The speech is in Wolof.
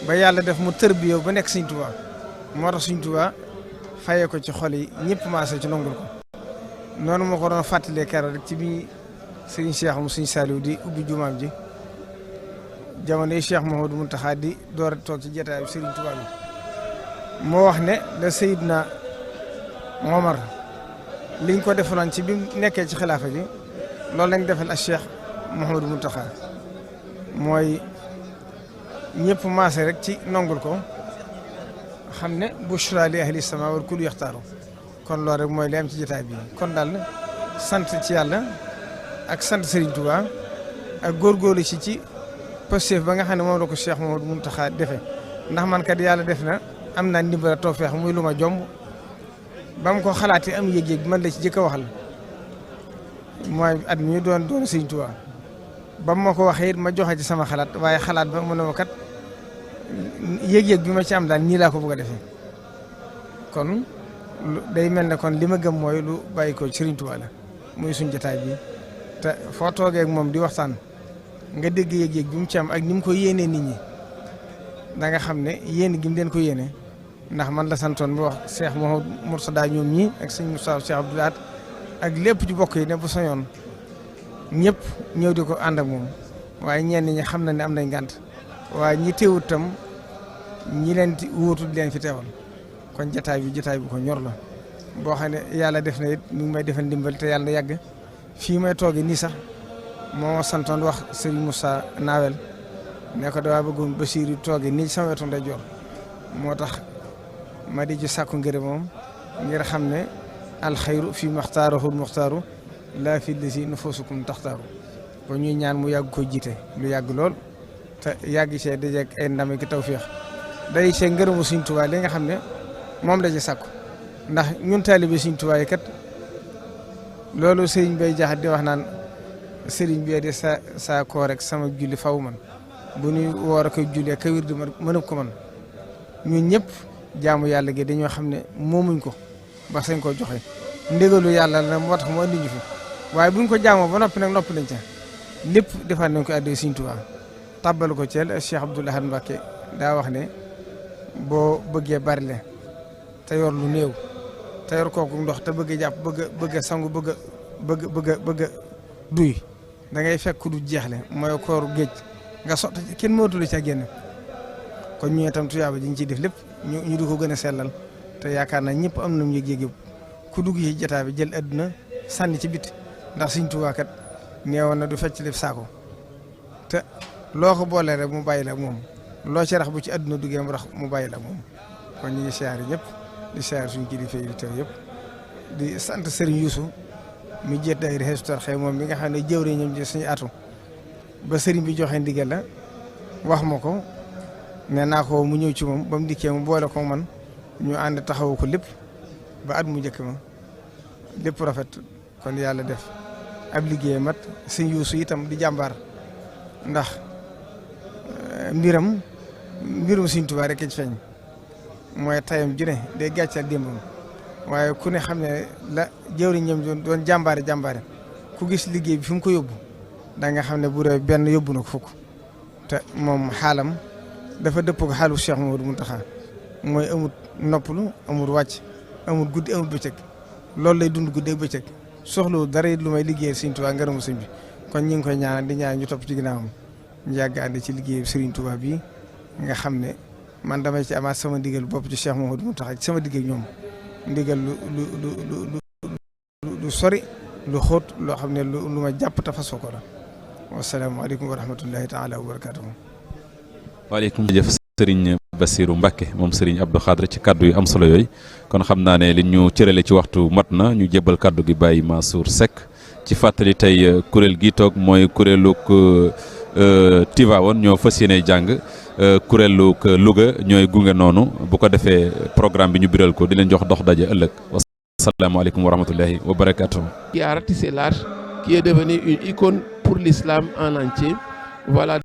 ba yàlla def mu tërbiyoo ba nekk Sëriñ Tuubaa moo tax Sëriñ Tuubaa fayee ko ci xol yi ñëpp maase ci nongul ko noonu moo ko doon fàttalee keroog rek ci bi Sëriñ Cheikh mu Sëriñ Saliou di ubbi jumaam ji jamono yi Cheikh Mouhamadou Mountakha di door a toog ci jotaayu Sëriñ Tuubaa bi moo wax ne la Seydina Omar liñ ko defaloon ci bi mu nekkee ci xilaafa gi loolu lañ defal ak Cheikh Mouhamadou Mountakha mooy ñëpp maase rek ci nongul ko xam ne bushra li ahli sama wal kullu yaxtaaru kon loolu rek mooy li am ci jotaay bi kon daal sant ci yàlla ak sant Serigne Touba ak góorgóorlu ci Pastef ba nga xam ne moom la ko Cheikh Mouhamadou Mountakha defee ndax man kat yàlla def na am naa ndimbal tawfeex muy lu ma jomb ba mu ko xalaatee am yëg-yëg bi man la ci jëkk a waxal mooy at mi doon Serigne Touba ba ma ko waxee it ma joxe ci sama xalaat waaye xalaat ba mu ne ma kat yëg-yëg bi ma ci am daal nii laa ko bëgg a defee kon day mel ne kon li ma gëm mooy lu bàyyi ko Serigne Touba la muy suñ jotaay bi te foo toogee ak moom di waxtaan nga dégg yëg-yëg bi mu ci am ak ni mu ko yéenee nit ñi da nga xam ne yéen gi mu leen ko yéene ndax man la santoon bi wax Cheikh Mouhamadou Mourtada ñoom ñii ak sëñ Moussa Cheikh Abdoulaye ak lépp ci bokk yi ne bu soñoon ñëpp ñëw di ko ànd ak moom waaye ñenn ñi xam na ne am nañ gànt waaye ñi teewut tam ñi leen di wuutu di leen fi teewal kon jotaay bi ko ñor la boo xam ne yàlla def na it ñu ngi may defal ndimbal te yàlla na yàgg fii may toogee nii sax moo santoon wax Serigne Moussa Nawel ne ko dawaa bëggoon Basiiru toogee nii sama wetu ndeyjoor moo tax ma di ci sàkku ngir moom ngir xam ne alxayru fi maxtaarahul muxtaaru laa fi lisi nufusukum taxtaaru ba ñuy ñaan mu yàgg ko jiite lu yàgg lool te yàgg see dajeeg ay ndam ki tawféex day see ngërëmu Sëriñ Tuubaa li nga xam ne moom la ci sàkku ndax ñun taalibe Sëriñ Tuubaa yi kat loolu sëriñ bay jaxat di wax naan sëriñ bi de saa koo rek sama julli faw man bu ñuy woor a koy jullee ka wir di mën ko man ñun ñëpp jaamu yàlla gi dañoo xam ne moomuñ ko ba sañ koo joxe ndégalu yàlla la moo tax mu andi ñu fi waaye buñ ko jaamoo ba noppi nag noppi nañ ca lépp defaat nañ ko addee Sëriñ Tuubaa tàbbal ko Thiel Cheikh Abdoul Ahad Mbacké daa wax ne boo bëggee barile te yor lu néew te yor kooku ndox te bëgg jàpp bëgg sangu bëgg duy da ngay fekk du jeexle mooy kooru géej nga sotti kenn mootulu ca génn kon ñu itam tuyaaba ji ñu ciy def lépp ñu di ko gën a sellal te yaakaar naa ñëpp am nañu yëg-yëg ku dugg ci jotaay bi jël adduna sànni ci bit ndax Sëriñ Tuubaa kat neewoon na du fecc def saako te loo ko boolee rek mu bàyyi la moom loo ci rax bu ci adduna duggee mu bàyyi la moom kon ñu ngi siyaare ñëpp di siyaare suñu kilifa yi teew yëpp di sant Serigne Youssou mi jeet day Hizbut Tarqiyyah moom mi nga xam ne jëwriñ ñoom ci suñu atu ba Serigne bi joxe ndigal la wax ma ko ne naa ko mu ñëw ci moom ba mu dikkee mu boole ko man ñu ànd taxawu ko lépp ba at mu njëkk ma lépp rafet kon yàlla def ab liggéey mat Serigne Youssou itam di jàmbaar ndax mbirum Sëriñ Tuubaa rek ci feeñ mooy tayam ju ne day gàccal démbam waaye ku ne xam ne la jëwriñ ñoom doon jàmbaare ku gis liggéey bi fi mu ko yóbbu da nga xam ne bu dee benn yóbbu na ko fukk te moom xaalam dafa dëpp ko xaalu Cheikh Mouhamadou Mountakha mooy amut noppalu amut wàcc amut guddi amut bëccëg loolu lay dund guddi ak bëccëg soxlu dara it lu may liggéeyal Sëriñ Tuubaa ngërëmu sëñ bi kon ñu ngi koy ñaanal di ñaan ñu topp ci ginnaawam ñu yàgg ànd ci liggéeyu Sëriñ Tuubaa bi nga xam ne man damay ci amaat sama ndigal bopp ci Cheikh Mouhamadou Mountakha ci sama digg ak ñoom ndigal lu sori lu xóot loo xam ne lu ma jàpp te fasoo ko la wasalaamaaleykum wa rahmatullahi taala wa barakaatuhu. waaleykum jëf Serigne Bassirou Mbacké moom Serigne Abdou Khadre ci kaddu yu am solo yooyu kon xam naa ne li ñu cërale ci waxtu mat na ñu jébbal kaddu gi Baye Mansour Seck ci fàttali tey kuréel gi toog mooy kuréelug Tivaouane ñoo fas yéene jàng kuréelug Louga ñooy gunge noonu bu ko defee programme bi ñu biral ko di leen jox dox daje ëllëg wasalaamaaleykum wa rahmatullahi wa barakatuh. Qui a ratissé large, qui est devenu une icône pour l'islam en entier. Voilà.